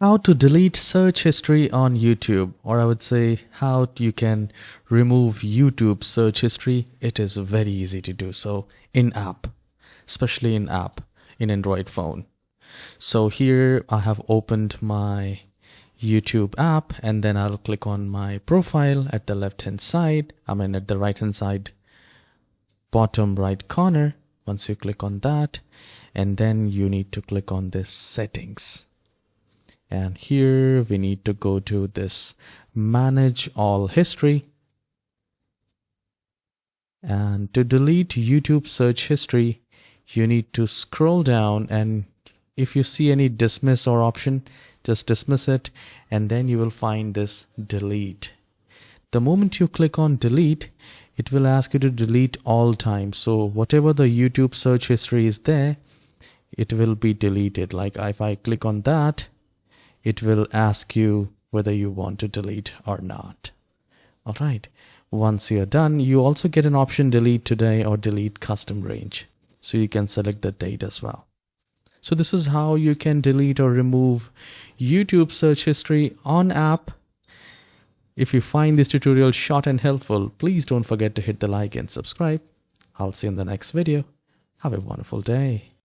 How to delete search history on YouTube, or I would say how you can remove YouTube search history. It is very easy to do so in app, especially in Android phone. So here I have opened my YouTube app, and then I'll click on my profile at the left hand side. At the right hand side, bottom right corner. Once you click on that, and then you need to click on this settings. And here we need to go to this manage all history. And to delete YouTube search history, you need to scroll down, and if you see any dismiss or option, just dismiss it, and then you will find this delete. The moment you click on delete, it will ask you to delete all time. So whatever the YouTube search history is there, it will be deleted. Like if I click on that, it will ask you whether you want to delete or not. All right. Once you're done, you also get an option delete today or delete custom range. So you can select the date as well. So this is how you can delete or remove YouTube search history on app. If you find this tutorial short and helpful, please don't forget to hit the like and subscribe. I'll see you in the next video. Have a wonderful day.